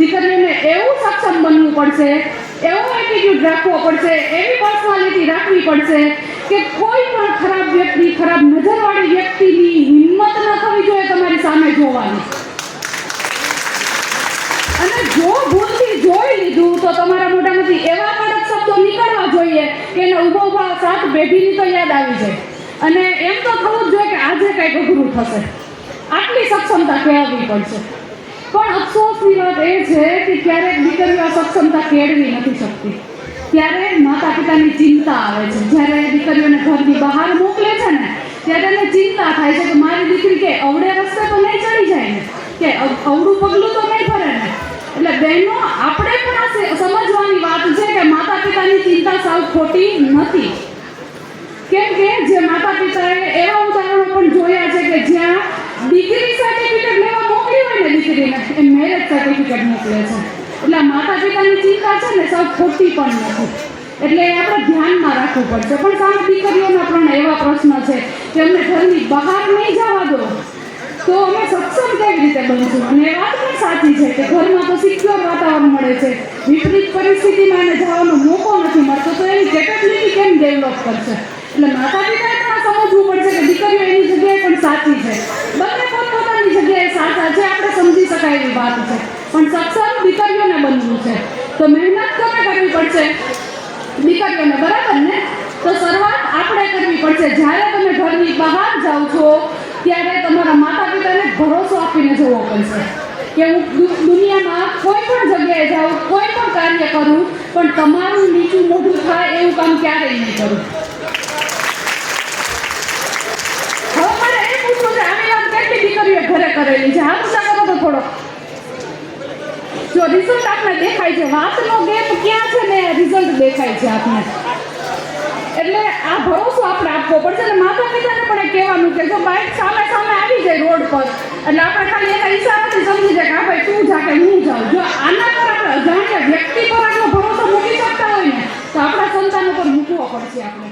દીકરીઓને એવું સક્ષમ બનવું પડશે, એવો એટીટ્યુડ રાખવો પડશે, એવી પર્સનાલિટી રાખવી પડશે કે કોઈ પણ ખરાબ વ્યક્તિ, ખરાબ નજરવાળી વ્યક્તિની હિંમત ન થવી જોઈએ તમારી સામે જોવાની. અને જો ભૂલથી જોઈ લીધું તો તમારા મોઢામાંથી એવા કડક શબ્દો નીકળવા જોઈએ કે એને ઊભો ઊભા 7 પેઢીની તો યાદ આવી જાય. અને એમ તો થવું જ જોઈએ કે આજે કંઈક અઘરું થશે, આટલી સક્ષમતા કેળવવી પડશે. પણ અફસોસની વાત એ છે કે ક્યારેક દીકરીઓ આ સક્ષમતા કેળવી નથી શકતી. ત્યારે માતા પિતાની ચિંતા આવે છે. જ્યારે દીકરીઓને ઘરની બહાર મોકલે છે ને, ત્યારે એને ચિંતા થાય છે કે મારી દીકરી કે અવળે રસ્તે તો નહીં ચડી જાય ને, કે અવળું પગલું તો નહીં ભરે ને. એટલે બહેનો, આપણે પણ આ સમજવાની વાત છે કે માતા પિતાની ચિંતા સાવ ખોટી નથી. કેમ કે જે માતા પિતાએ એવા ઉદાહરણો પણ જોયા છે કે જ્યાં ડિગ્રી સર્ટિફિકેટ લેવા મોકલી હોય ને દીકરીને, એ મેરેજ સર્ટિફિકેટ મોકલે છે. એટલે માતા પિતાની ચિંતા છે ને સાવ ખોટી પણ નથી. એટલે આપણે ધ્યાનમાં રાખવું પડશે. પણ સામે દીકરીઓના પણ એવા પ્રશ્ન છે કે અમને ઘરની બહાર નહીં જવા દો તો અમે સક્ષમ કેવી રીતે બનશું. અને એ વાત પણ સાચી છે કે ઘરમાં તો સિક્યોર વાતાવરણ મળે છે, વિપરીત પરિસ્થિતિમાં એને જવાનો મોકો નથી મળતો, તો એની કેપેબિલિટી કેમ ડેવલપ કરશે. એટલે માતા પિતાએ પણ સમજવું પડશે કે દીકરીઓ એની જગ્યાએ પણ સાચી છે, બંને પોતપોતાની જગ્યાએ સાચા છે, આપણે સમજી શકાય એવી વાત છે. પણ સક્ષમ દીકરીઓને બનવું છે તો મહેનત કોને કરવી પડશે? દીકરીઓને, બરાબર ને? તો શરૂઆત આપણે કરવી પડશે. જ્યારે તમે ઘરની બહાર જાઓ છો ત્યારે તમારા માતા પિતાને ભરોસો આપીને જવો પડશે કે હું દુનિયામાં કોઈ પણ જગ્યાએ જાઉં, કોઈ પણ કાર્ય કરું, પણ તમારું નીચું મોઢું થાય એવું કામ ક્યારેય નહીં કરું. હવે મારે એ પૂછવું છે, આવી વાત કેટલી દીકરીઓ ઘરે કરેલી છે? હાથ ઊંચા કરો તો થોડો. જો રિઝલ્ટ આપણે દેખાય છે, વાતનો ગેપ ક્યાં છે ને રિઝલ્ટ દેખાય છે આપણે. એટલે આ ભરોસો આપણે આપવો પડશે. અને માતા પિતાને પણ એ કહેવાનું કે જો બાઇક સામે સામે આવી જાય રોડ પર, એટલે આપણે ખાલી એના ઈશારાથી સમજી જાય કે હા ભાઈ તું જા કે હું જાઉં. જો આના પર આપણે અજાણ્યા વ્યક્તિ પર આટલો ભરોસો મૂકી શકતા હોય ને, તો આપણા સંતાનો પર મૂકવો પડશે આપણે.